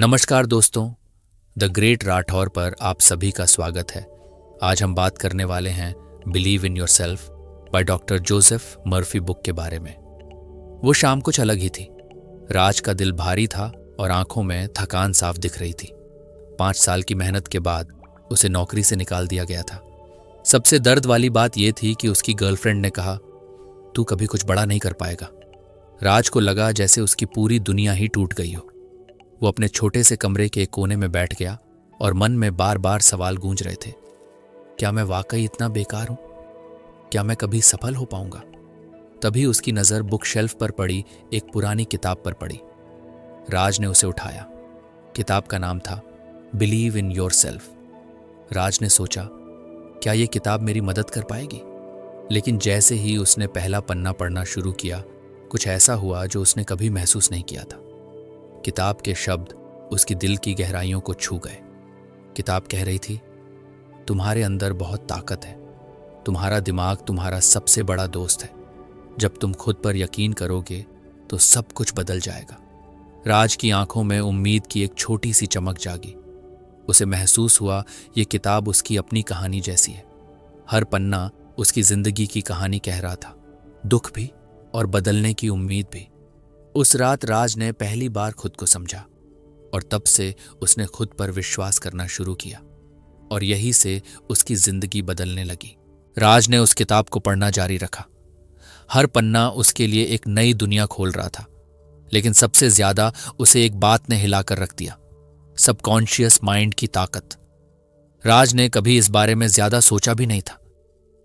नमस्कार दोस्तों, the great Rathore पर आप सभी का स्वागत है। आज हम बात करने वाले हैं believe in yourself by doctor Joseph Murphy book के बारे में। वो शाम कुछ अलग ही थी। राज का दिल भारी था और आंखों में थकान साफ दिख रही थी। 5 साल की मेहनत के बाद उसे नौकरी से निकाल दिया गया था। सबसे दर्द वाली बात यह थी कि उसकी गर्लफ्रेंड ने कहा, तू कभी कुछ बड़ा नहीं कर पाएगा। राज को लगा जैसे उसकी पूरी दुनिया ही टूट गई हो। वो अपने छोटे से कमरे के एक कोने में बैठ गया और मन में बार बार सवाल गूंज रहे थे। क्या मैं वाकई इतना बेकार हूं? क्या मैं कभी सफल हो पाऊंगा? तभी उसकी नजर बुक शेल्फ पर पड़ी एक पुरानी किताब पर पड़ी। राज ने उसे उठाया। किताब का नाम था बिलीव इन योरसेल्फ। राज ने सोचा, क्या यह किताब मेरी मदद कर पाएगी? लेकिन जैसे ही उसने पहला पन्ना पढ़ना शुरू किया, कुछ ऐसा हुआ जो उसने कभी महसूस नहीं किया था। किताब के शब्द उसकी दिल की गहराइयों को छू गए। किताब कह रही थी, तुम्हारे अंदर बहुत ताकत है। तुम्हारा दिमाग तुम्हारा सबसे बड़ा दोस्त है। जब तुम खुद पर यकीन करोगे तो सब कुछ बदल जाएगा। राज की आंखों में उम्मीद की एक छोटी सी चमक जागी। उसे महसूस हुआ ये किताब उसकी अपनी कहानी जैसी है। हर पन्ना उसकी जिंदगी की कहानी कह रहा था, दुख भी और बदलने की उम्मीद भी। उस रात राज ने पहली बार खुद को समझा और तब से उसने खुद पर विश्वास करना शुरू किया और यही से उसकी जिंदगी बदलने लगी। राज ने उस किताब को पढ़ना जारी रखा। हर पन्ना उसके लिए एक नई दुनिया खोल रहा था। लेकिन सबसे ज्यादा उसे एक बात ने हिलाकर रख दिया, सबकॉन्शियस माइंड की ताकत। राज ने कभी इस बारे में ज्यादा सोचा भी नहीं था।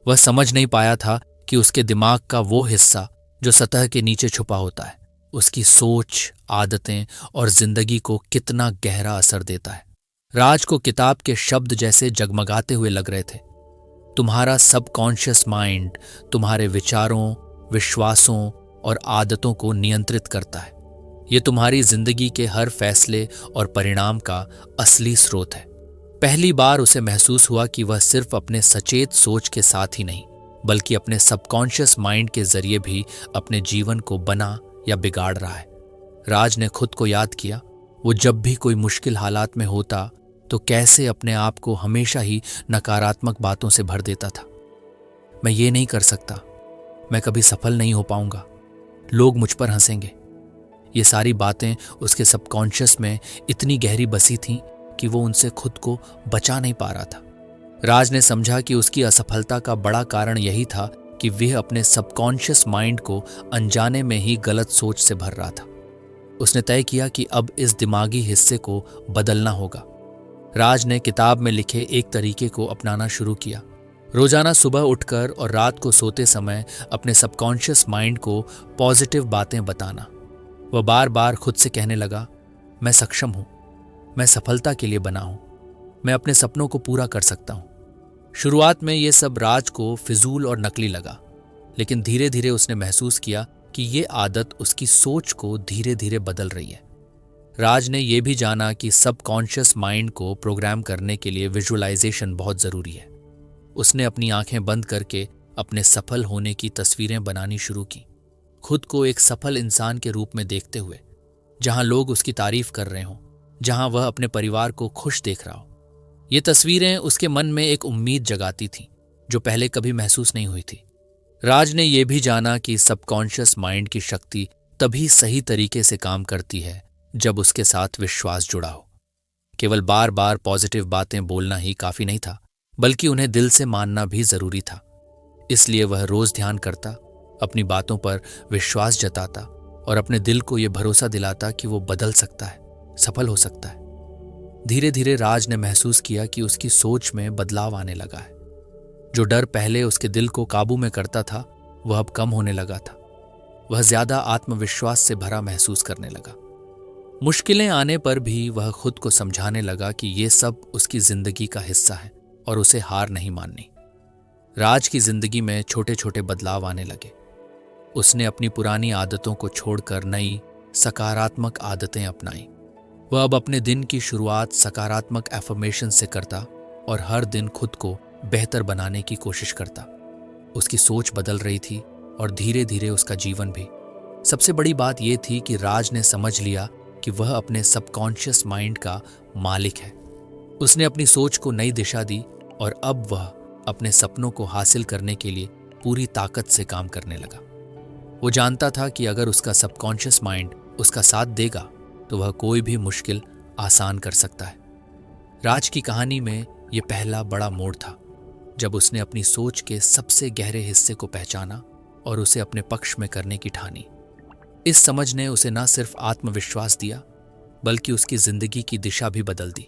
वह समझ नहीं पाया था कि उसके दिमाग का वो हिस्सा जो सतह के नीचे छुपा होता है, उसकी सोच, आदतें और जिंदगी को कितना गहरा असर देता है। राज को किताब के शब्द जैसे जगमगाते हुए लग रहे थे। तुम्हारा सबकॉन्शियस माइंड तुम्हारे विचारों, विश्वासों और आदतों को नियंत्रित करता है। यह तुम्हारी जिंदगी के हर फैसले और परिणाम का असली स्रोत है। पहली बार उसे महसूस हुआ कि वह सिर्फ अपने सचेत सोच के साथ ही नहीं, बल्कि अपने सबकॉन्शियस माइंड के जरिए भी अपने जीवन को बना या बिगाड़ रहा है। राज ने खुद को याद किया, वो जब भी कोई मुश्किल हालात में होता तो कैसे अपने आप को हमेशा ही नकारात्मक बातों से भर देता था। मैं ये नहीं कर सकता, मैं कभी सफल नहीं हो पाऊंगा, लोग मुझ पर हंसेंगे। ये सारी बातें उसके सबकॉन्शियस में इतनी गहरी बसी थीं कि वो उनसे खुद को बचा नहीं पा रहा था। राज ने समझा कि उसकी असफलता का बड़ा कारण यही था कि वह अपने सबकॉन्शियस माइंड को अनजाने में ही गलत सोच से भर रहा था। उसने तय किया कि अब इस दिमागी हिस्से को बदलना होगा। राज ने किताब में लिखे एक तरीके को अपनाना शुरू किया। रोजाना सुबह उठकर और रात को सोते समय अपने सबकॉन्शियस माइंड को पॉजिटिव बातें बताना। वह बार बार खुद से कहने लगा, मैं सक्षम हूं, मैं सफलता के लिए बना हूं, मैं अपने सपनों को पूरा कर सकता हूं। शुरुआत में यह सब राज को फिजूल और नकली लगा, लेकिन धीरे धीरे उसने महसूस किया कि यह आदत उसकी सोच को धीरे धीरे बदल रही है। राज ने यह भी जाना कि सबकॉन्शियस माइंड को प्रोग्राम करने के लिए विजुअलाइजेशन बहुत जरूरी है। उसने अपनी आंखें बंद करके अपने सफल होने की तस्वीरें बनानी शुरू की, खुद को एक सफल इंसान के रूप में देखते हुए, जहां लोग उसकी तारीफ कर रहे हों, जहां वह अपने परिवार को खुश देख रहा हो। ये तस्वीरें उसके मन में एक उम्मीद जगाती थीं जो पहले कभी महसूस नहीं हुई थी। राज ने यह भी जाना कि सबकॉन्शियस माइंड की शक्ति तभी सही तरीके से काम करती है जब उसके साथ विश्वास जुड़ा हो। केवल बार बार पॉजिटिव बातें बोलना ही काफी नहीं था, बल्कि उन्हें दिल से मानना भी जरूरी था। इसलिए वह रोज ध्यान करता, अपनी बातों पर विश्वास जताता और अपने दिल को यह भरोसा दिलाता कि वो बदल सकता है, सफल हो सकता है। धीरे धीरे राज ने महसूस किया कि उसकी सोच में बदलाव आने लगा है। जो डर पहले उसके दिल को काबू में करता था, वह अब कम होने लगा था। वह ज्यादा आत्मविश्वास से भरा महसूस करने लगा। मुश्किलें आने पर भी वह खुद को समझाने लगा कि ये सब उसकी जिंदगी का हिस्सा है और उसे हार नहीं माननी। राज की जिंदगी में छोटे छोटे बदलाव आने लगे। उसने अपनी पुरानी आदतों को छोड़कर नई सकारात्मक आदतें अपनाई। वह अब अपने दिन की शुरुआत सकारात्मक एफर्मेशन से करता और हर दिन खुद को बेहतर बनाने की कोशिश करता। उसकी सोच बदल रही थी और धीरे धीरे उसका जीवन भी। सबसे बड़ी बात यह थी कि राज ने समझ लिया कि वह अपने सबकॉन्शियस माइंड का मालिक है। उसने अपनी सोच को नई दिशा दी और अब वह अपने सपनों को हासिल करने के लिए पूरी ताकत से काम करने लगा। वो जानता था कि अगर उसका सबकॉन्शियस माइंड उसका साथ देगा तो वह कोई भी मुश्किल आसान कर सकता है। राज की कहानी में यह पहला बड़ा मोड़ था जब उसने अपनी सोच के सबसे गहरे हिस्से को पहचाना और उसे अपने पक्ष में करने की ठानी। इस समझ ने उसे न सिर्फ आत्मविश्वास दिया बल्कि उसकी जिंदगी की दिशा भी बदल दी।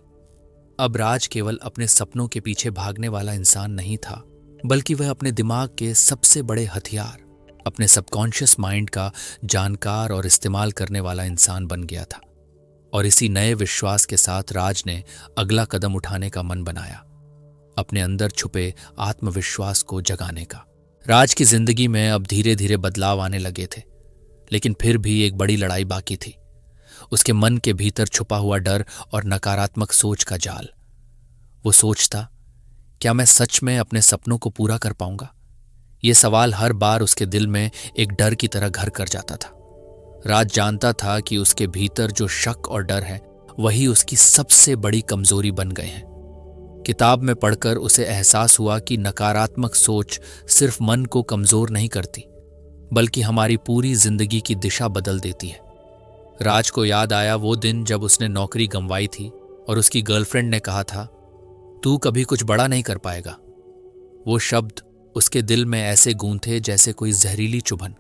अब राज केवल अपने सपनों के पीछे भागने वाला इंसान नहीं था, बल्कि वह अपने दिमाग के सबसे बड़े हथियार, अपने सबकॉन्शियस माइंड का जानकार और इस्तेमाल करने वाला इंसान बन गया था। और इसी नए विश्वास के साथ राज ने अगला कदम उठाने का मन बनाया, अपने अंदर छुपे आत्मविश्वास को जगाने का। राज की जिंदगी में अब धीरे धीरे बदलाव आने लगे थे, लेकिन फिर भी एक बड़ी लड़ाई बाकी थी। उसके मन के भीतर छुपा हुआ डर और नकारात्मक सोच का जाल। वो सोचता, क्या मैं सच में अपने सपनों को पूरा कर पाऊंगा? ये सवाल हर बार उसके दिल में एक डर की तरह घर कर जाता था। राज जानता था कि उसके भीतर जो शक और डर है वही उसकी सबसे बड़ी कमजोरी बन गए हैं। किताब में पढ़कर उसे एहसास हुआ कि नकारात्मक सोच सिर्फ मन को कमजोर नहीं करती, बल्कि हमारी पूरी जिंदगी की दिशा बदल देती है। राज को याद आया वो दिन जब उसने नौकरी गंवाई थी और उसकी गर्लफ्रेंड ने कहा था, तू कभी कुछ बड़ा नहीं कर पाएगा। वो शब्द उसके दिल में ऐसे गूंथे जैसे कोई जहरीली चुभन।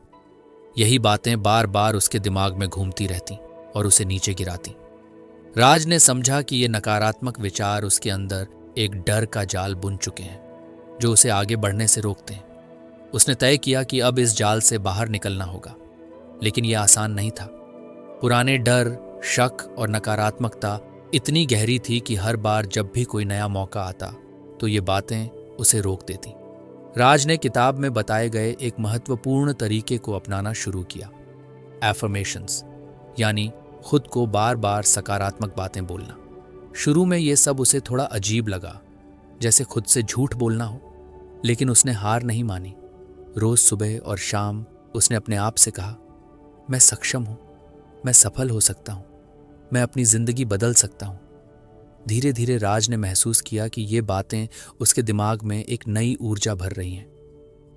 यही बातें बार बार उसके दिमाग में घूमती रहती और उसे नीचे गिराती। राज ने समझा कि ये नकारात्मक विचार उसके अंदर एक डर का जाल बुन चुके हैं जो उसे आगे बढ़ने से रोकते हैं। उसने तय किया कि अब इस जाल से बाहर निकलना होगा, लेकिन यह आसान नहीं था। पुराने डर, शक और नकारात्मकता इतनी गहरी थी कि हर बार जब भी कोई नया मौका आता तो ये बातें उसे रोक देती। राज ने किताब में बताए गए एक महत्वपूर्ण तरीके को अपनाना शुरू किया, एफर्मेशंस, यानी खुद को बार बार सकारात्मक बातें बोलना। शुरू में ये सब उसे थोड़ा अजीब लगा, जैसे खुद से झूठ बोलना हो, लेकिन उसने हार नहीं मानी। रोज सुबह और शाम उसने अपने आप से कहा, मैं सक्षम हूं, मैं सफल हो सकता हूं, मैं अपनी जिंदगी बदल सकता हूं। धीरे धीरे राज ने महसूस किया कि ये बातें उसके दिमाग में एक नई ऊर्जा भर रही हैं।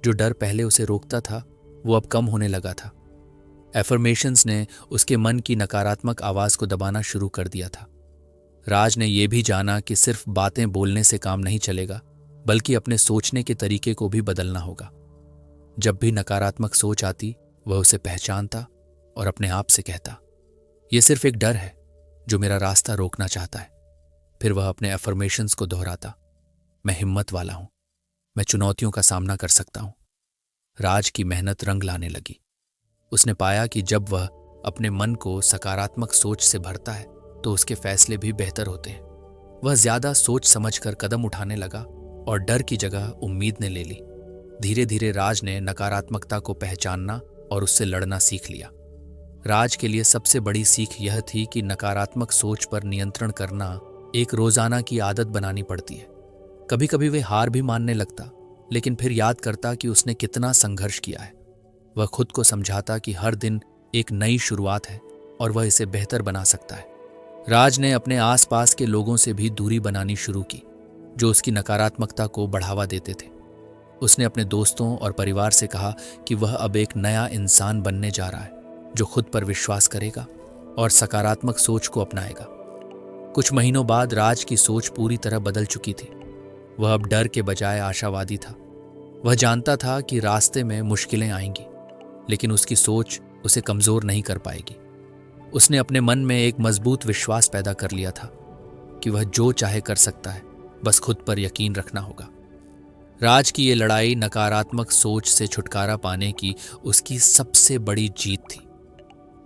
जो डर पहले उसे रोकता था वो अब कम होने लगा था। एफर्मेशंस ने उसके मन की नकारात्मक आवाज को दबाना शुरू कर दिया था। राज ने यह भी जाना कि सिर्फ बातें बोलने से काम नहीं चलेगा, बल्कि अपने सोचने के तरीके को भी बदलना होगा। जब भी नकारात्मक सोच आती वह उसे पहचानता और अपने आप से कहता, यह सिर्फ एक डर है जो मेरा रास्ता रोकना चाहता है। फिर वह अपने एफर्मेशंस को दोहराता, मैं हिम्मत वाला हूं, मैं चुनौतियों का सामना कर सकता हूं। राज की मेहनत रंग लाने लगी। उसने पाया कि जब वह अपने मन को सकारात्मक सोच से भरता है तो उसके फैसले भी बेहतर होते हैं। वह ज्यादा सोच समझकर कदम उठाने लगा और डर की जगह उम्मीद ने ले ली। धीरे धीरे राज ने नकारात्मकता को पहचानना और उससे लड़ना सीख लिया। राज के लिए सबसे बड़ी सीख यह थी कि नकारात्मक सोच पर नियंत्रण करना एक रोजाना की आदत बनानी पड़ती है। कभी कभी वे हार भी मानने लगता, लेकिन फिर याद करता कि उसने कितना संघर्ष किया है। वह खुद को समझाता कि हर दिन एक नई शुरुआत है और वह इसे बेहतर बना सकता है। राज ने अपने आसपास के लोगों से भी दूरी बनानी शुरू की जो उसकी नकारात्मकता को बढ़ावा देते थे। उसने अपने दोस्तों और परिवार से कहा कि वह अब एक नया इंसान बनने जा रहा है जो खुद पर विश्वास करेगा और सकारात्मक सोच को अपनाएगा। कुछ महीनों बाद राज की सोच पूरी तरह बदल चुकी थी। वह अब डर के बजाय आशावादी था। वह जानता था कि रास्ते में मुश्किलें आएंगी, लेकिन उसकी सोच उसे कमजोर नहीं कर पाएगी। उसने अपने मन में एक मजबूत विश्वास पैदा कर लिया था कि वह जो चाहे कर सकता है, बस खुद पर यकीन रखना होगा। राज की ये लड़ाई नकारात्मक सोच से छुटकारा पाने की उसकी सबसे बड़ी जीत थी।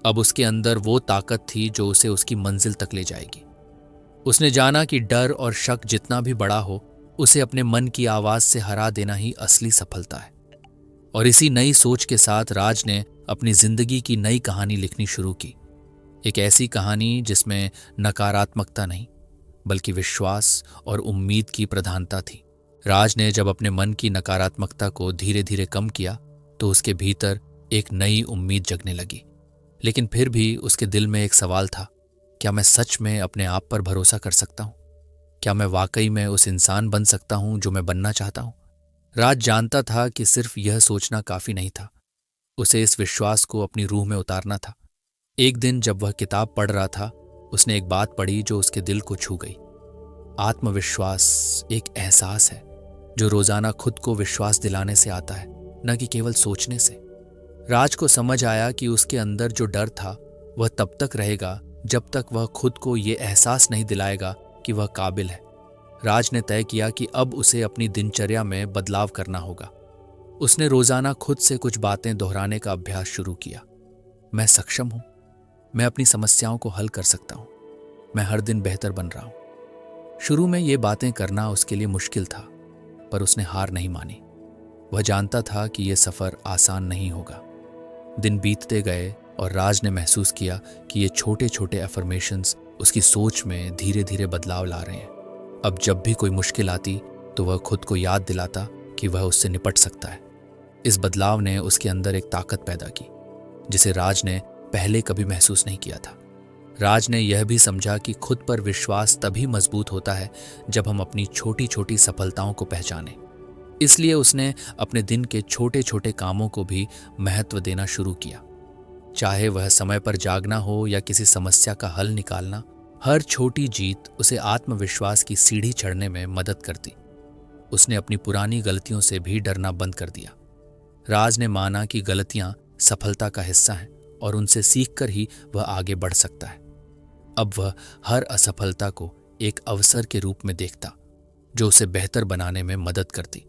अब उसके अंदर वो ताकत थी जो उसे उसकी मंजिल तक ले जाएगी। उसने जाना कि डर और शक जितना भी बड़ा हो, उसे अपने मन की आवाज से हरा देना ही असली सफलता है। और इसी नई सोच के साथ राज ने अपनी जिंदगी की नई कहानी लिखनी शुरू की। एक ऐसी कहानी जिसमें नकारात्मकता नहीं, बल्कि विश्वास और उम्मीद की प्रधानता थी। राज ने जब अपने मन की नकारात्मकता को धीरे धीरे कम किया तो उसके भीतर एक नई उम्मीद जगने लगी। लेकिन फिर भी उसके दिल में एक सवाल था, क्या मैं सच में अपने आप पर भरोसा कर सकता हूँ? क्या मैं वाकई में उस इंसान बन सकता हूँ जो मैं बनना चाहता हूँ? राज जानता था कि सिर्फ यह सोचना काफी नहीं था, उसे इस विश्वास को अपनी रूह में उतारना था। एक दिन जब वह किताब पढ़ रहा था, उसने एक बात पढ़ी जो उसके दिल को छू गई। आत्मविश्वास एक एहसास है जो रोजाना खुद को विश्वास दिलाने से आता है, न कि केवल सोचने से। राज को समझ आया कि उसके अंदर जो डर था वह तब तक रहेगा जब तक वह खुद को ये एहसास नहीं दिलाएगा कि वह काबिल है। राज ने तय किया कि अब उसे अपनी दिनचर्या में बदलाव करना होगा। उसने रोजाना खुद से कुछ बातें दोहराने का अभ्यास शुरू किया। मैं सक्षम हूं, मैं अपनी समस्याओं को हल कर सकता हूं, मैं हर दिन बेहतर बन रहा हूं। शुरू में ये बातें करना उसके लिए मुश्किल था, पर उसने हार नहीं मानी। वह जानता था कि यह सफर आसान नहीं होगा। दिन बीतते गए और राज ने महसूस किया कि ये छोटे छोटे अफर्मेशंस उसकी सोच में धीरे धीरे बदलाव ला रहे हैं। अब जब भी कोई मुश्किल आती तो वह खुद को याद दिलाता कि वह उससे निपट सकता है। इस बदलाव ने उसके अंदर एक ताकत पैदा की जिसे राज ने पहले कभी महसूस नहीं किया था। राज ने यह भी समझा कि खुद पर विश्वास तभी मजबूत होता है जब हम अपनी छोटी छोटी सफलताओं को पहचानें। इसलिए उसने अपने दिन के छोटे छोटे कामों को भी महत्व देना शुरू किया। चाहे वह समय पर जागना हो या किसी समस्या का हल निकालना, हर छोटी जीत उसे आत्मविश्वास की सीढ़ी चढ़ने में मदद करती। उसने अपनी पुरानी गलतियों से भी डरना बंद कर दिया। राज ने माना कि गलतियां सफलता का हिस्सा हैं और उनसे सीखकर ही वह आगे बढ़ सकता है। अब वह हर असफलता को एक अवसर के रूप में देखता जो उसे बेहतर बनाने में मदद करती।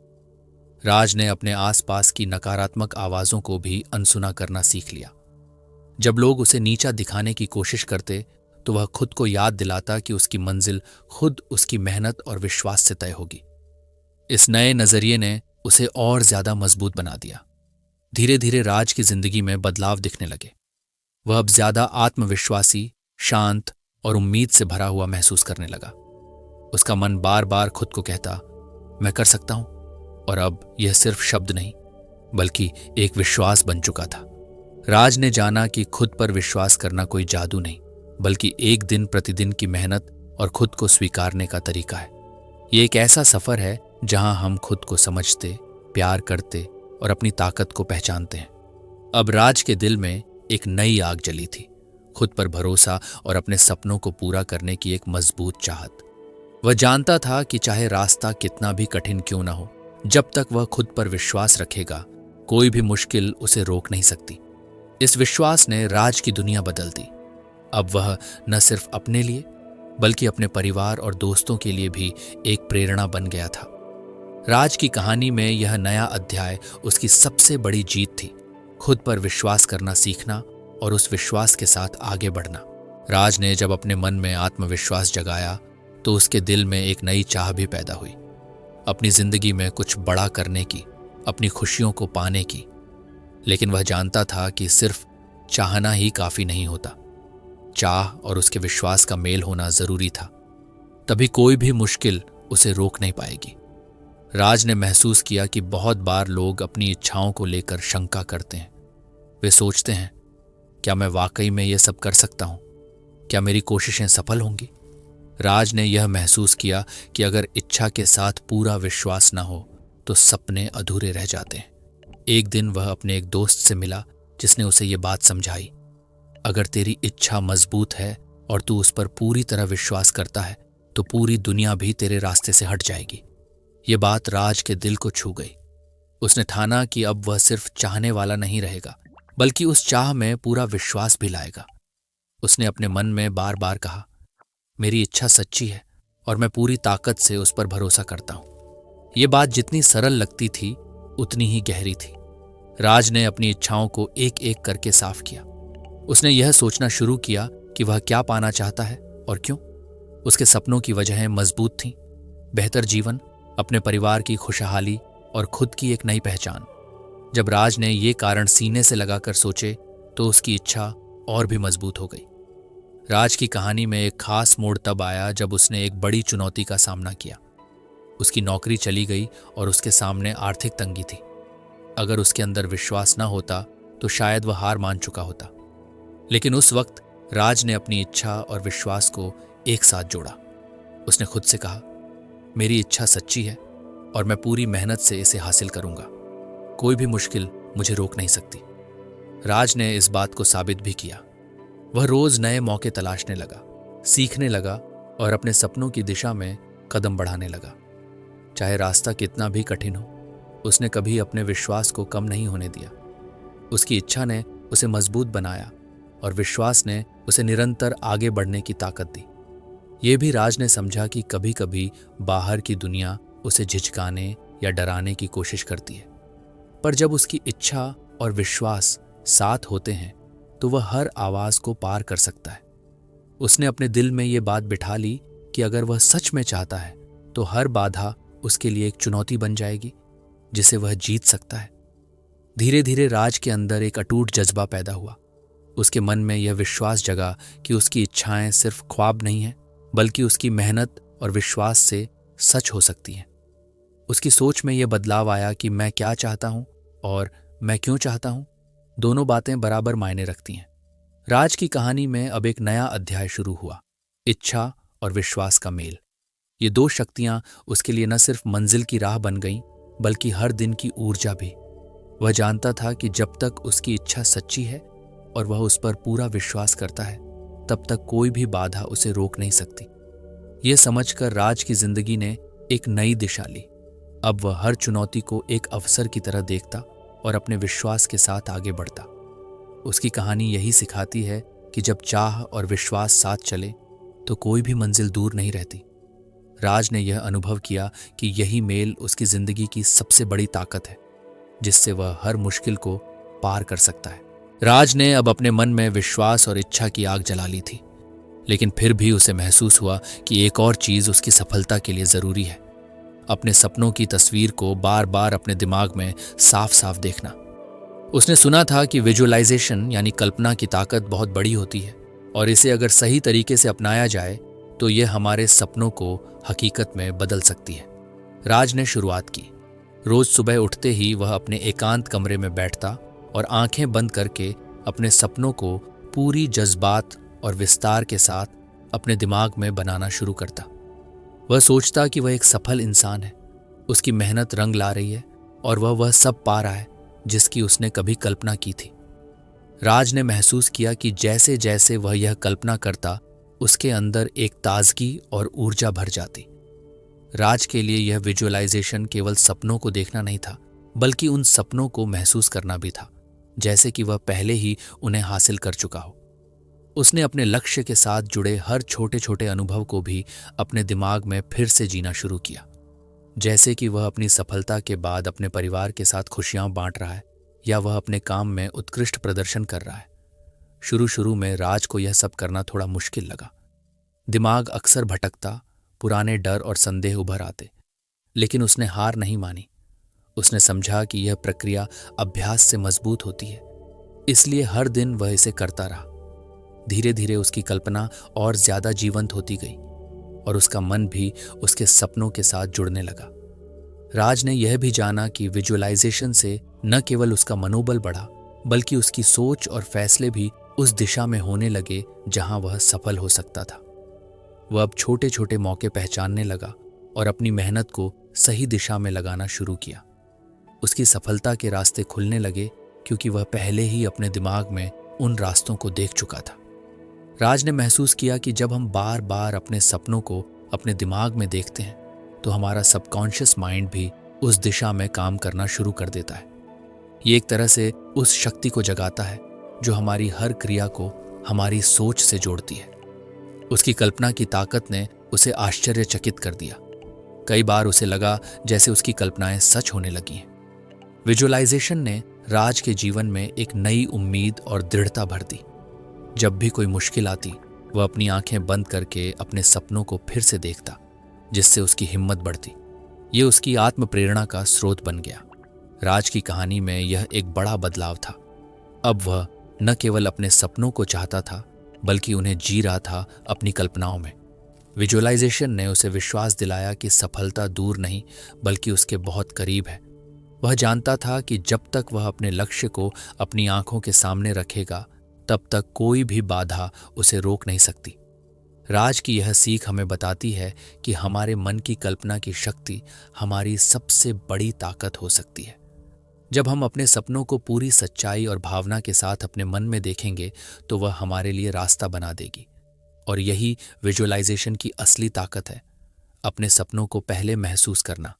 राज ने अपने आसपास की नकारात्मक आवाजों को भी अनसुना करना सीख लिया। जब लोग उसे नीचा दिखाने की कोशिश करते तो वह खुद को याद दिलाता कि उसकी मंजिल खुद उसकी मेहनत और विश्वास से तय होगी। इस नए नजरिए ने उसे और ज्यादा मजबूत बना दिया। धीरे धीरे राज की जिंदगी में बदलाव दिखने लगे। वह अब ज्यादा आत्मविश्वासी, शांत और उम्मीद से भरा हुआ महसूस करने लगा। उसका मन बार बार खुद को कहता, मैं कर सकता हूं, और अब यह सिर्फ शब्द नहीं बल्कि एक विश्वास बन चुका था। राज ने जाना कि खुद पर विश्वास करना कोई जादू नहीं बल्कि एक दिन प्रतिदिन की मेहनत और खुद को स्वीकारने का तरीका है। ये एक ऐसा सफर है जहां हम खुद को समझते, प्यार करते और अपनी ताकत को पहचानते हैं। अब राज के दिल में एक नई आग जली थी, खुद पर भरोसा और अपने सपनों को पूरा करने की एक मजबूत चाहत। वह जानता था कि चाहे रास्ता कितना भी कठिन क्यों ना हो, जब तक वह खुद पर विश्वास रखेगा कोई भी मुश्किल उसे रोक नहीं सकती। इस विश्वास ने राज की दुनिया बदल दी। अब वह न सिर्फ अपने लिए बल्कि अपने परिवार और दोस्तों के लिए भी एक प्रेरणा बन गया था। राज की कहानी में यह नया अध्याय उसकी सबसे बड़ी जीत थी, खुद पर विश्वास करना सीखना और उस विश्वास के साथ आगे बढ़ना। राज ने जब अपने मन में आत्मविश्वास जगाया तो उसके दिल में एक नई चाह भी पैदा हुई, अपनी जिंदगी में कुछ बड़ा करने की, अपनी खुशियों को पाने की। लेकिन वह जानता था कि सिर्फ चाहना ही काफी नहीं होता, चाह और उसके विश्वास का मेल होना जरूरी था। तभी कोई भी मुश्किल उसे रोक नहीं पाएगी। राज ने महसूस किया कि बहुत बार लोग अपनी इच्छाओं को लेकर शंका करते हैं। वे सोचते हैं, क्या मैं वाकई में ये सब कर सकता हूं? क्या मेरी कोशिशें सफल होंगी? राज ने यह महसूस किया कि अगर इच्छा के साथ पूरा विश्वास ना हो तो सपने अधूरे रह जाते हैं। एक दिन वह अपने एक दोस्त से मिला जिसने उसे ये बात समझाई, अगर तेरी इच्छा मजबूत है और तू उस पर पूरी तरह विश्वास करता है तो पूरी दुनिया भी तेरे रास्ते से हट जाएगी। ये बात राज के दिल को छू गई। उसने ठाना कि अब वह सिर्फ चाहने वाला नहीं रहेगा बल्कि उस चाह में पूरा विश्वास भी लाएगा। उसने अपने मन में बार बार कहा, मेरी इच्छा सच्ची है और मैं पूरी ताकत से उस पर भरोसा करता हूं। ये बात जितनी सरल लगती थी उतनी ही गहरी थी। राज ने अपनी इच्छाओं को एक एक करके साफ किया। उसने यह सोचना शुरू किया कि वह क्या पाना चाहता है और क्यों। उसके सपनों की वजहें मजबूत थीं, बेहतर जीवन, अपने परिवार की खुशहाली और खुद की एक नई पहचान। जब राज ने ये कारण सीने से लगाकर सोचे तो उसकी इच्छा और भी मजबूत हो गई। राज की कहानी में एक खास मोड़ तब आया जब उसने एक बड़ी चुनौती का सामना किया। उसकी नौकरी चली गई और उसके सामने आर्थिक तंगी थी। अगर उसके अंदर विश्वास न होता तो शायद वह हार मान चुका होता। लेकिन उस वक्त राज ने अपनी इच्छा और विश्वास को एक साथ जोड़ा। उसने खुद से कहा, मेरी इच्छा सच्ची है और मैं पूरी मेहनत से इसे हासिल करूंगा। कोई भी मुश्किल मुझे रोक नहीं सकती। राज ने इस बात को साबित भी किया। वह रोज नए मौके तलाशने लगा, सीखने लगा और अपने सपनों की दिशा में कदम बढ़ाने लगा। चाहे रास्ता कितना भी कठिन हो, उसने कभी अपने विश्वास को कम नहीं होने दिया। उसकी इच्छा ने उसे मजबूत बनाया और विश्वास ने उसे निरंतर आगे बढ़ने की ताकत दी। ये भी राज ने समझा कि कभी कभी बाहर की दुनिया उसे झिझकाने या डराने की कोशिश करती है, पर जब उसकी इच्छा और विश्वास साथ होते हैं तो वह हर आवाज को पार कर सकता है। उसने अपने दिल में ये बात बिठा ली कि अगर वह सच में चाहता है तो हर बाधा उसके लिए एक चुनौती बन जाएगी जिसे वह जीत सकता है। धीरे धीरे राज के अंदर एक अटूट जज्बा पैदा हुआ। उसके मन में यह विश्वास जगा कि उसकी इच्छाएं सिर्फ ख्वाब नहीं हैं, बल्कि उसकी मेहनत और विश्वास से सच हो सकती हैं। उसकी सोच में यह बदलाव आया कि मैं क्या चाहता हूं और मैं क्यों चाहता हूं, दोनों बातें बराबर मायने रखती हैं। राज की कहानी में अब एक नया अध्याय शुरू हुआ, इच्छा और विश्वास का मेल। ये दो शक्तियां उसके लिए न सिर्फ मंजिल की राह बन गईं, बल्कि हर दिन की ऊर्जा भी। वह जानता था कि जब तक उसकी इच्छा सच्ची है और वह उस पर पूरा विश्वास करता है, तब तक कोई भी बाधा उसे रोक नहीं सकती। ये समझकर राज की जिंदगी ने एक नई दिशा ली। अब वह हर चुनौती को एक अवसर की तरह देखता और अपने विश्वास के साथ आगे बढ़ता। उसकी कहानी यही सिखाती है कि जब चाह और विश्वास साथ चले तो कोई भी मंजिल दूर नहीं रहती। राज ने यह अनुभव किया कि यही मेल उसकी जिंदगी की सबसे बड़ी ताकत है, जिससे वह हर मुश्किल को पार कर सकता है। राज ने अब अपने मन में विश्वास और इच्छा की आग जला ली थी, लेकिन फिर भी उसे महसूस हुआ कि एक और चीज उसकी सफलता के लिए जरूरी है, अपने सपनों की तस्वीर को बार बार अपने दिमाग में साफ साफ देखना। उसने सुना था कि विजुअलाइजेशन यानी कल्पना की ताकत बहुत बड़ी होती है और इसे अगर सही तरीके से अपनाया जाए तो यह हमारे सपनों को हकीकत में बदल सकती है। राज ने शुरुआत की। रोज सुबह उठते ही वह अपने एकांत कमरे में बैठता और आंखें बंद करके अपने सपनों को पूरी जज्बात और विस्तार के साथ अपने दिमाग में बनाना शुरू करता। वह सोचता कि वह एक सफल इंसान है, उसकी मेहनत रंग ला रही है और वह सब पा रहा है जिसकी उसने कभी कल्पना की थी। राज ने महसूस किया कि जैसे जैसे वह यह कल्पना करता, उसके अंदर एक ताजगी और ऊर्जा भर जाती। राज के लिए यह विजुअलाइजेशन केवल सपनों को देखना नहीं था, बल्कि उन सपनों को महसूस करना भी था, जैसे कि वह पहले ही उन्हें हासिल कर चुका हो। उसने अपने लक्ष्य के साथ जुड़े हर छोटे छोटे अनुभव को भी अपने दिमाग में फिर से जीना शुरू किया, जैसे कि वह अपनी सफलता के बाद अपने परिवार के साथ खुशियां बांट रहा है या वह अपने काम में उत्कृष्ट प्रदर्शन कर रहा है। शुरू शुरू में राज को यह सब करना थोड़ा मुश्किल लगा। दिमाग अक्सर भटकता, पुराने डर और संदेह उभर आते, लेकिन उसने हार नहीं मानी। उसने समझा कि यह प्रक्रिया अभ्यास से मजबूत होती है, इसलिए हर दिन वह इसे करता रहा। धीरे धीरे उसकी कल्पना और ज्यादा जीवंत होती गई और उसका मन भी उसके सपनों के साथ जुड़ने लगा। राज ने यह भी जाना कि विजुअलाइजेशन से न केवल उसका मनोबल बढ़ा, बल्कि उसकी सोच और फैसले भी उस दिशा में होने लगे जहां वह सफल हो सकता था। वह अब छोटे छोटे मौके पहचानने लगा और अपनी मेहनत को सही दिशा में लगाना शुरू किया। उसकी सफलता के रास्ते खुलने लगे क्योंकि वह पहले ही अपने दिमाग में उन रास्तों को देख चुका था। राज ने महसूस किया कि जब हम बार बार अपने सपनों को अपने दिमाग में देखते हैं तो हमारा सबकॉन्शियस माइंड भी उस दिशा में काम करना शुरू कर देता है। ये एक तरह से उस शक्ति को जगाता है जो हमारी हर क्रिया को हमारी सोच से जोड़ती है। उसकी कल्पना की ताकत ने उसे आश्चर्यचकित कर दिया। कई बार उसे लगा जैसे उसकी कल्पनाएं सच होने लगी हैं। विजुअलाइजेशन ने राज के जीवन में एक नई उम्मीद और दृढ़ता भर दी। जब भी कोई मुश्किल आती, वह अपनी आंखें बंद करके अपने सपनों को फिर से देखता, जिससे उसकी हिम्मत बढ़ती। ये उसकी आत्म प्रेरणा का स्रोत बन गया। राज की कहानी में यह एक बड़ा बदलाव था। अब वह न केवल अपने सपनों को चाहता था, बल्कि उन्हें जी रहा था अपनी कल्पनाओं में। विजुअलाइजेशन ने उसे विश्वास दिलाया कि सफलता दूर नहीं, बल्कि उसके बहुत करीब है। वह जानता था कि जब तक वह अपने लक्ष्य को अपनी आंखों के सामने रखेगा, तब तक कोई भी बाधा उसे रोक नहीं सकती। राज की यह सीख हमें बताती है कि हमारे मन की कल्पना की शक्ति हमारी सबसे बड़ी ताकत हो सकती है। जब हम अपने सपनों को पूरी सच्चाई और भावना के साथ अपने मन में देखेंगे तो वह हमारे लिए रास्ता बना देगी। और यही विजुअलाइजेशन की असली ताकत है, अपने सपनों को पहले महसूस करना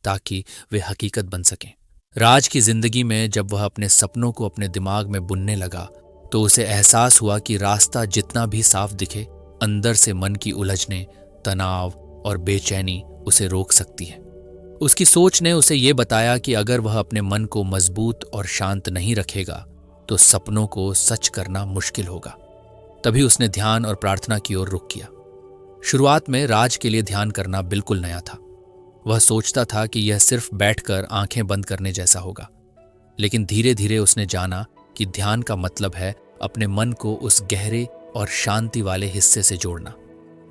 ताकि वे हकीकत बन सकें। राज की जिंदगी में जब वह अपने सपनों को अपने दिमाग में बुनने लगा तो उसे एहसास हुआ कि रास्ता जितना भी साफ दिखे, अंदर से मन की उलझने, तनाव और बेचैनी उसे रोक सकती है। उसकी सोच ने उसे ये बताया कि अगर वह अपने मन को मजबूत और शांत नहीं रखेगा तो सपनों को सच करना मुश्किल होगा। तभी उसने ध्यान और प्रार्थना की ओर रुख किया। शुरुआत में राज के लिए ध्यान करना बिल्कुल नया था। वह सोचता था कि यह सिर्फ बैठकर आंखें बंद करने जैसा होगा, लेकिन धीरे धीरे उसने जाना कि ध्यान का मतलब है अपने मन को उस गहरे और शांति वाले हिस्से से जोड़ना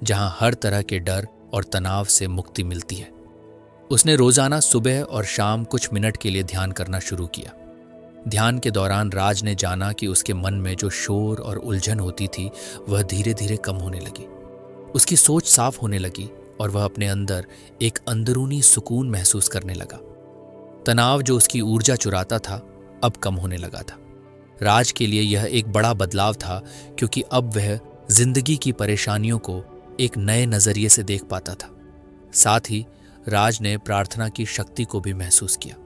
जहां हर तरह के डर और तनाव से मुक्ति मिलती है। उसने रोजाना सुबह और शाम कुछ मिनट के लिए ध्यान करना शुरू किया। ध्यान के दौरान राज ने जाना कि उसके मन में जो शोर और उलझन होती थी वह धीरे धीरे कम होने लगी। उसकी सोच साफ होने लगी और वह अपने अंदर एक अंदरूनी सुकून महसूस करने लगा। तनाव जो उसकी ऊर्जा चुराता था अब कम होने लगा था। राज के लिए यह एक बड़ा बदलाव था क्योंकि अब वह जिंदगी की परेशानियों को एक नए नजरिए से देख पाता था। साथ ही राज ने प्रार्थना की शक्ति को भी महसूस किया।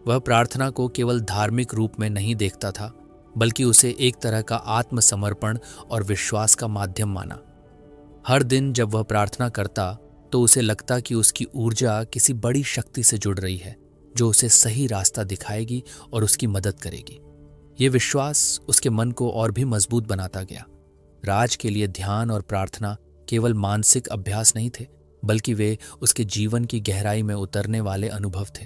वह प्रार्थना को केवल धार्मिक रूप में नहीं देखता था, बल्कि उसे एक तरह का आत्मसमर्पण और विश्वास का माध्यम माना। हर दिन जब वह प्रार्थना करता तो उसे लगता कि उसकी ऊर्जा किसी बड़ी शक्ति से जुड़ रही है जो उसे सही रास्ता दिखाएगी और उसकी मदद करेगी। ये विश्वास उसके मन को और भी मजबूत बनाता गया। राज के लिए ध्यान और प्रार्थना केवल मानसिक अभ्यास नहीं थे, बल्कि वे उसके जीवन की गहराई में उतरने वाले अनुभव थे।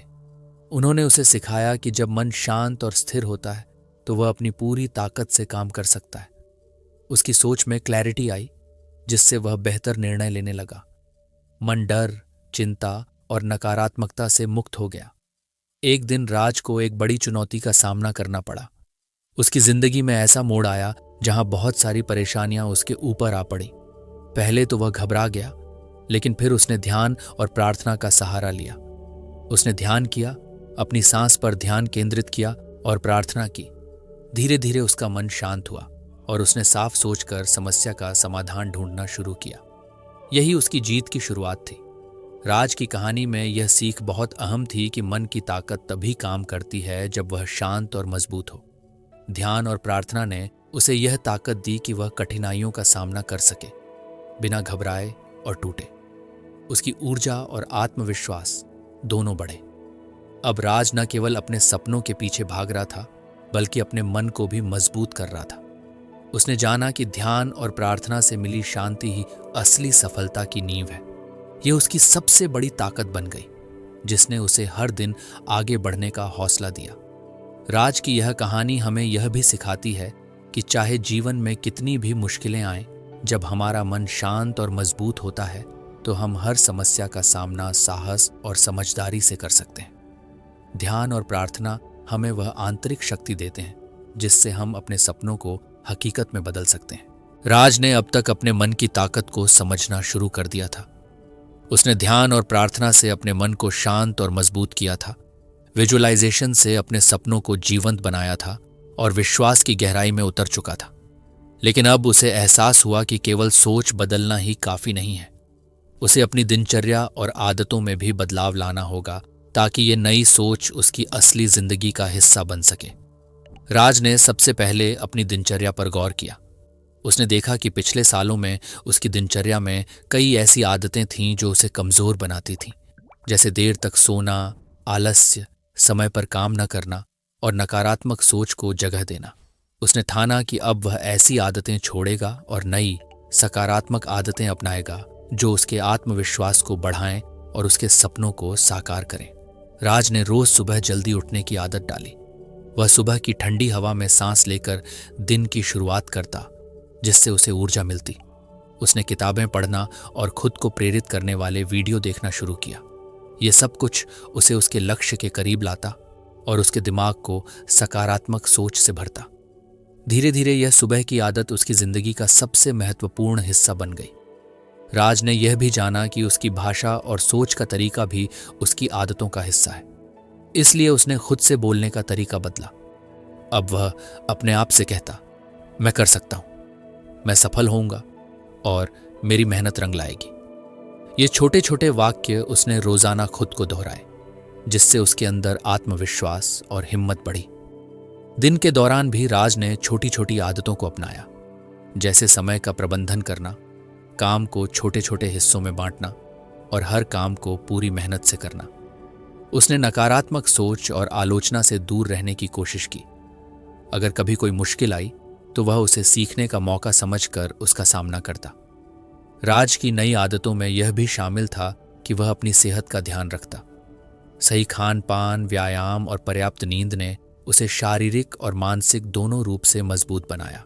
उन्होंने उसे सिखाया कि जब मन शांत और स्थिर होता है तो वह अपनी पूरी ताकत से काम कर सकता है। उसकी सोच में क्लैरिटी आई, जिससे वह बेहतर निर्णय लेने लगा। मन डर, चिंता और नकारात्मकता से मुक्त हो गया। एक दिन राज को एक बड़ी चुनौती का सामना करना पड़ा। उसकी जिंदगी में ऐसा मोड़ आया जहां बहुत सारी परेशानियां उसके ऊपर आ पड़ी। पहले तो वह घबरा गया, लेकिन फिर उसने ध्यान और प्रार्थना का सहारा लिया। उसने ध्यान किया, अपनी सांस पर ध्यान केंद्रित किया और प्रार्थना की। धीरे धीरे उसका मन शांत हुआ और उसने साफ सोचकर समस्या का समाधान ढूंढना शुरू किया। यही उसकी जीत की शुरुआत थी। राज की कहानी में यह सीख बहुत अहम थी कि मन की ताकत तभी काम करती है जब वह शांत और मजबूत हो। ध्यान और प्रार्थना ने उसे यह ताकत दी कि वह कठिनाइयों का सामना कर सके बिना घबराए और टूटे। उसकी ऊर्जा और आत्मविश्वास दोनों बढ़े। अब राज न केवल अपने सपनों के पीछे भाग रहा था, बल्कि अपने मन को भी मजबूत कर रहा था। उसने जाना कि ध्यान और प्रार्थना से मिली शांति ही असली सफलता की नींव है। यह उसकी सबसे बड़ी ताकत बन गई, जिसने उसे हर दिन आगे बढ़ने का हौसला दिया। राज की यह कहानी हमें यह भी सिखाती है कि चाहे जीवन में कितनी भी मुश्किलें आएं, जब हमारा मन शांत और मजबूत होता है तो हम हर समस्या का सामना साहस और समझदारी से कर सकते हैं। ध्यान और प्रार्थना हमें वह आंतरिक शक्ति देते हैं जिससे हम अपने सपनों को हकीकत में बदल सकते हैं। राज ने अब तक अपने मन की ताकत को समझना शुरू कर दिया था। उसने ध्यान और प्रार्थना से अपने मन को शांत और मजबूत किया था, विजुअलाइजेशन से अपने सपनों को जीवंत बनाया था और विश्वास की गहराई में उतर चुका था। लेकिन अब उसे एहसास हुआ कि केवल सोच बदलना ही काफी नहीं है। उसे अपनी दिनचर्या और आदतों में भी बदलाव लाना होगा ताकि ये नई सोच उसकी असली जिंदगी का हिस्सा बन सके। राज ने सबसे पहले अपनी दिनचर्या पर गौर किया। उसने देखा कि पिछले सालों में उसकी दिनचर्या में कई ऐसी आदतें थीं जो उसे कमजोर बनाती थीं, जैसे देर तक सोना, आलस्य, समय पर काम न करना और नकारात्मक सोच को जगह देना। उसने ठाना कि अब वह ऐसी आदतें छोड़ेगा और नई सकारात्मक आदतें अपनाएगा जो उसके आत्मविश्वास को बढ़ाएं और उसके सपनों को साकार करें। राज ने रोज सुबह जल्दी उठने की आदत डाली। वह सुबह की ठंडी हवा में सांस लेकर दिन की शुरुआत करता, जिससे उसे ऊर्जा मिलती। उसने किताबें पढ़ना और खुद को प्रेरित करने वाले वीडियो देखना शुरू किया। ये सब कुछ उसे उसके लक्ष्य के करीब लाता और उसके दिमाग को सकारात्मक सोच से भरता। धीरे धीरे यह सुबह की आदत उसकी जिंदगी का सबसे महत्वपूर्ण हिस्सा बन गई। राज ने यह भी जाना कि उसकी भाषा और सोच का तरीका भी उसकी आदतों का हिस्सा है, इसलिए उसने खुद से बोलने का तरीका बदला। अब वह अपने आप से कहता, मैं कर सकता हूं, मैं सफल होऊंगा और मेरी मेहनत रंग लाएगी। ये छोटे छोटे वाक्य उसने रोजाना खुद को दोहराए, जिससे उसके अंदर आत्मविश्वास और हिम्मत बढ़ी। दिन के दौरान भी राज ने छोटी छोटी आदतों को अपनाया, जैसे समय का प्रबंधन करना, काम को छोटे छोटे हिस्सों में बांटना और हर काम को पूरी मेहनत से करना। उसने नकारात्मक सोच और आलोचना से दूर रहने की कोशिश की। अगर कभी कोई मुश्किल आई तो वह उसे सीखने का मौका समझकर उसका सामना करता। राज की नई आदतों में यह भी शामिल था कि वह अपनी सेहत का ध्यान रखता। सही खान पान, व्यायाम और पर्याप्त नींद ने उसे शारीरिक और मानसिक दोनों रूप से मजबूत बनाया।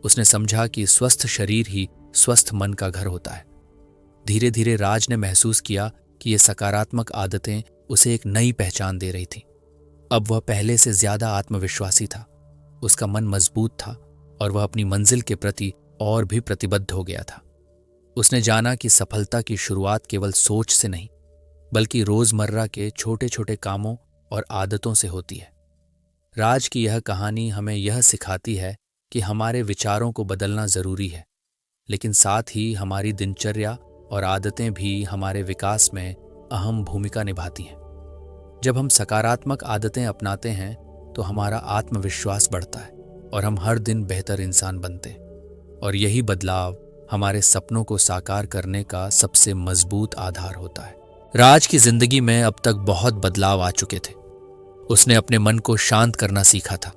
उसने समझा कि स्वस्थ शरीर ही स्वस्थ मन का घर होता है। धीरे धीरे राज ने महसूस किया कि ये सकारात्मक आदतें उसे एक नई पहचान दे रही थीं। अब वह पहले से ज्यादा आत्मविश्वासी था, उसका मन मजबूत था और वह अपनी मंजिल के प्रति और भी प्रतिबद्ध हो गया था। उसने जाना कि सफलता की शुरुआत केवल सोच से नहीं, बल्कि रोजमर्रा के छोटे छोटे कामों और आदतों से होती है। राज की यह कहानी हमें यह सिखाती है कि हमारे विचारों को बदलना जरूरी है, लेकिन साथ ही हमारी दिनचर्या और आदतें भी हमारे विकास में अहम भूमिका निभाती हैं। जब हम सकारात्मक आदतें अपनाते हैं तो हमारा आत्मविश्वास बढ़ता है और हम हर दिन बेहतर इंसान बनते हैं, और यही बदलाव हमारे सपनों को साकार करने का सबसे मजबूत आधार होता है। राज की जिंदगी में अब तक बहुत बदलाव आ चुके थे। उसने अपने मन को शांत करना सीखा था,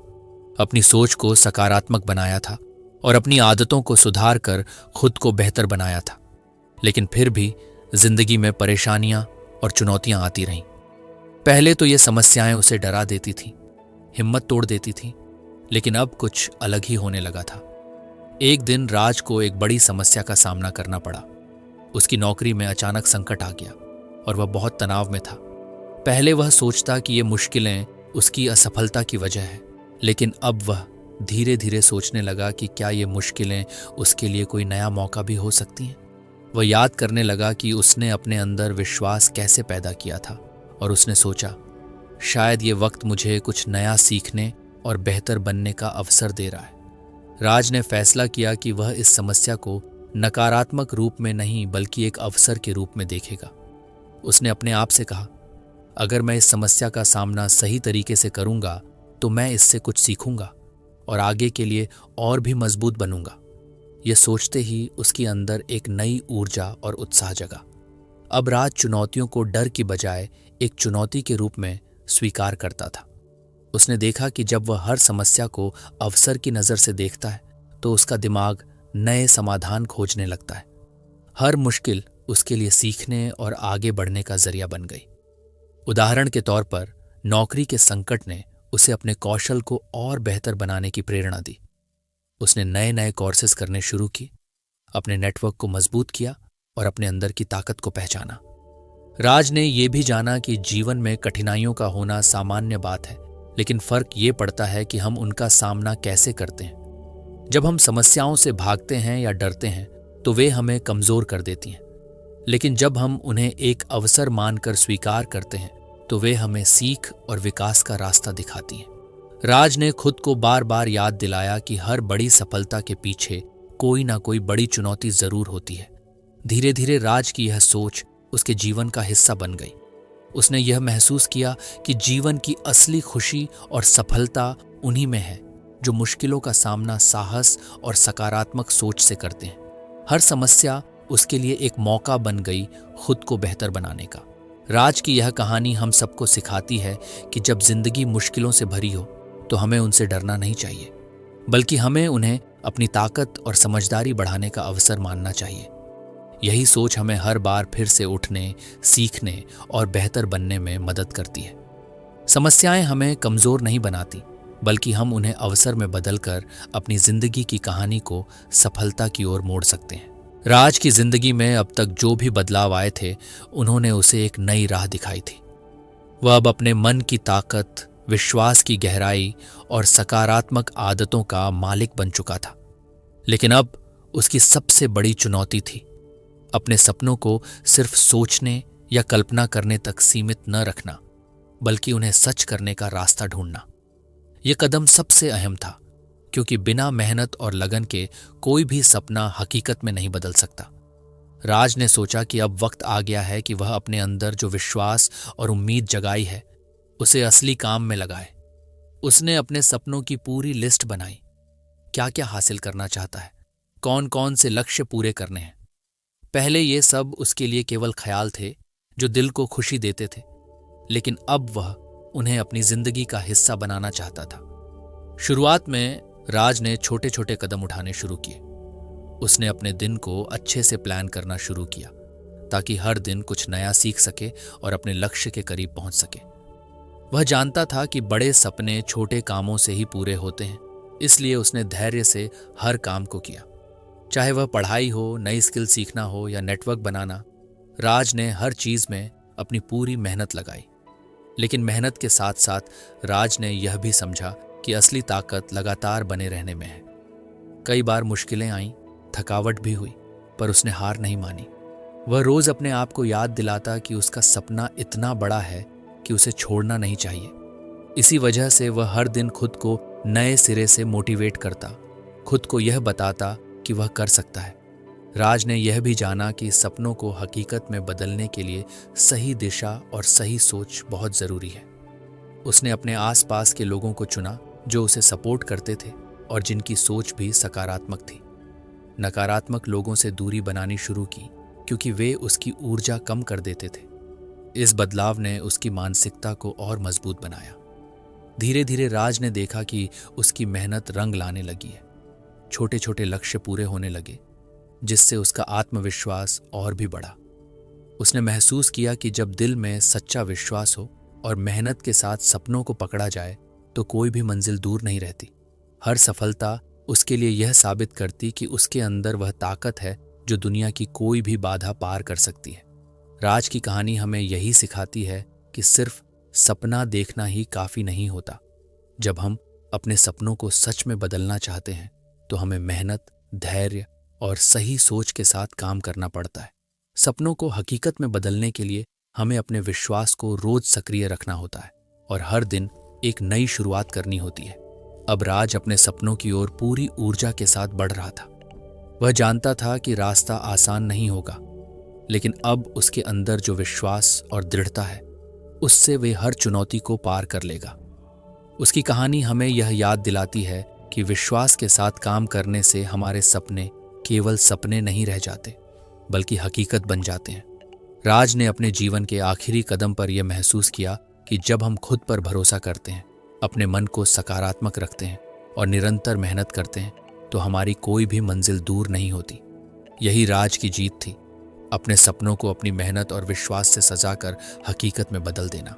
अपनी सोच को सकारात्मक बनाया था और अपनी आदतों को सुधार कर खुद को बेहतर बनाया था। लेकिन फिर भी जिंदगी में परेशानियां और चुनौतियां आती रहीं। पहले तो ये समस्याएं उसे डरा देती थीं, हिम्मत तोड़ देती थीं, लेकिन अब कुछ अलग ही होने लगा था। एक दिन राज को एक बड़ी समस्या का सामना करना पड़ा। उसकी नौकरी में अचानक संकट आ गया और वह बहुत तनाव में था। पहले वह सोचता कि ये मुश्किलें उसकी असफलता की वजह है, लेकिन अब वह धीरे धीरे सोचने लगा कि क्या ये मुश्किलें उसके लिए कोई नया मौका भी हो सकती हैं। वह याद करने लगा कि उसने अपने अंदर विश्वास कैसे पैदा किया था, और उसने सोचा, शायद ये वक्त मुझे कुछ नया सीखने और बेहतर बनने का अवसर दे रहा है। राज ने फैसला किया कि वह इस समस्या को नकारात्मक रूप में नहीं, बल्कि एक अवसर के रूप में देखेगा। उसने अपने आप से कहा, अगर मैं इस समस्या का सामना सही तरीके से करूंगा तो मैं इससे कुछ सीखूंगा और आगे के लिए और भी मजबूत बनूंगा। यह सोचते ही उसके अंदर एक नई ऊर्जा और उत्साह जगा। अब राज चुनौतियों को डर की बजाय एक चुनौती के रूप में स्वीकार करता था। उसने देखा कि जब वह हर समस्या को अवसर की नज़र से देखता है तो उसका दिमाग नए समाधान खोजने लगता है। हर मुश्किल उसके लिए सीखने और आगे बढ़ने का जरिया बन गई। उदाहरण के तौर पर नौकरी के संकट ने उसे अपने कौशल को और बेहतर बनाने की प्रेरणा दी। उसने नए नए कोर्सेज करने शुरू किए, अपने नेटवर्क को मजबूत किया और अपने अंदर की ताकत को पहचाना। राज ने यह भी जाना कि जीवन में कठिनाइयों का होना सामान्य बात है, लेकिन फर्क ये पड़ता है कि हम उनका सामना कैसे करते हैं। जब हम समस्याओं से भागते हैं या डरते हैं तो वे हमें कमजोर कर देती हैं, लेकिन जब हम उन्हें एक अवसर मानकर स्वीकार करते हैं तो वे हमें सीख और विकास का रास्ता दिखाती हैं। राज ने खुद को बार बार याद दिलाया कि हर बड़ी सफलता के पीछे कोई ना कोई बड़ी चुनौती जरूर होती है। धीरे धीरे राज की यह सोच उसके जीवन का हिस्सा बन गई। उसने यह महसूस किया कि जीवन की असली खुशी और सफलता उन्हीं में है जो मुश्किलों का सामना साहस और सकारात्मक सोच से करते हैं। हर समस्या उसके लिए एक मौका बन गई खुद को बेहतर बनाने का। राज की यह कहानी हम सबको सिखाती है कि जब जिंदगी मुश्किलों से भरी हो तो हमें उनसे डरना नहीं चाहिए, बल्कि हमें उन्हें अपनी ताकत और समझदारी बढ़ाने का अवसर मानना चाहिए। यही सोच हमें हर बार फिर से उठने, सीखने और बेहतर बनने में मदद करती है। समस्याएं हमें कमजोर नहीं बनाती, बल्कि हम उन्हें अवसर में बदलकर अपनी जिंदगी की कहानी को सफलता की ओर मोड़ सकते हैं। राज की जिंदगी में अब तक जो भी बदलाव आए थे, उन्होंने उसे एक नई राह दिखाई थी। वह अब अपने मन की ताकत, विश्वास की गहराई और सकारात्मक आदतों का मालिक बन चुका था। लेकिन अब उसकी सबसे बड़ी चुनौती थी अपने सपनों को सिर्फ सोचने या कल्पना करने तक सीमित न रखना, बल्कि उन्हें सच करने का रास्ता ढूंढना। यह कदम सबसे अहम था, क्योंकि बिना मेहनत और लगन के कोई भी सपना हकीकत में नहीं बदल सकता। राज ने सोचा कि अब वक्त आ गया है कि वह अपने अंदर जो विश्वास और उम्मीद जगाई है उसे असली काम में लगाए। उसने अपने सपनों की पूरी लिस्ट बनाई। क्या क्या हासिल करना चाहता है, कौन कौन से लक्ष्य पूरे करने हैं। पहले ये सब उसके लिए केवल ख्याल थे जो दिल को खुशी देते थे, लेकिन अब वह उन्हें अपनी जिंदगी का हिस्सा बनाना चाहता था। शुरुआत में राज ने छोटे छोटे कदम उठाने शुरू किए। उसने अपने दिन को अच्छे से प्लान करना शुरू किया ताकि हर दिन कुछ नया सीख सके और अपने लक्ष्य के करीब पहुंच सके। वह जानता था कि बड़े सपने छोटे कामों से ही पूरे होते हैं, इसलिए उसने धैर्य से हर काम को किया। चाहे वह पढ़ाई हो, नई स्किल सीखना हो या नेटवर्क बनाना, राज ने हर चीज में अपनी पूरी मेहनत लगाई। लेकिन मेहनत के साथ साथ राज ने यह भी समझा कि असली ताकत लगातार बने रहने में है। कई बार मुश्किलें आईं, थकावट भी हुई, पर उसने हार नहीं मानी। वह रोज अपने आप को याद दिलाता कि उसका सपना इतना बड़ा है कि उसे छोड़ना नहीं चाहिए। इसी वजह से वह हर दिन खुद को नए सिरे से मोटिवेट करता, खुद को यह बताता कि वह कर सकता है। राज ने यह भी जाना कि सपनों को हकीकत में बदलने के लिए सही दिशा और सही सोच बहुत जरूरी है। उसने अपने आसपास के लोगों को चुना जो उसे सपोर्ट करते थे और जिनकी सोच भी सकारात्मक थी। नकारात्मक लोगों से दूरी बनानी शुरू की, क्योंकि वे उसकी ऊर्जा कम कर देते थे। इस बदलाव ने उसकी मानसिकता को और मजबूत बनाया। धीरे धीरे राज ने देखा कि उसकी मेहनत रंग लाने लगी है। छोटे छोटे लक्ष्य पूरे होने लगे, जिससे उसका आत्मविश्वास और भी बढ़ा। उसने महसूस किया कि जब दिल में सच्चा विश्वास हो और मेहनत के साथ सपनों को पकड़ा जाए तो कोई भी मंजिल दूर नहीं रहती। हर सफलता उसके लिए यह साबित करती कि उसके अंदर वह ताकत है जो दुनिया की कोई भी बाधा पार कर सकती है। राज की कहानी हमें यही सिखाती है कि सिर्फ सपना देखना ही काफी नहीं होता। जब हम अपने सपनों को सच में बदलना चाहते हैं तो हमें मेहनत, धैर्य और सही सोच के साथ काम करना पड़ता है। सपनों को हकीकत में बदलने के लिए हमें अपने विश्वास को रोज सक्रिय रखना होता है और हर दिन एक नई शुरुआत करनी होती है। अब राज अपने सपनों की ओर पूरी ऊर्जा के साथ बढ़ रहा था। वह जानता था कि रास्ता आसान नहीं होगा, लेकिन अब उसके अंदर जो विश्वास और दृढ़ता है, उससे वे हर चुनौती को पार कर लेगा। उसकी कहानी हमें यह याद दिलाती है कि विश्वास के साथ काम करने से हमारे सपने केवल सपने नहीं रह जाते, बल्कि हकीकत बन जाते हैं। राज ने अपने जीवन के आखिरी कदम पर यह महसूस किया कि जब हम खुद पर भरोसा करते हैं, अपने मन को सकारात्मक रखते हैं और निरंतर मेहनत करते हैं, तो हमारी कोई भी मंजिल दूर नहीं होती। यही राज की जीत थी, अपने सपनों को अपनी मेहनत और विश्वास से सजाकर हकीकत में बदल देना।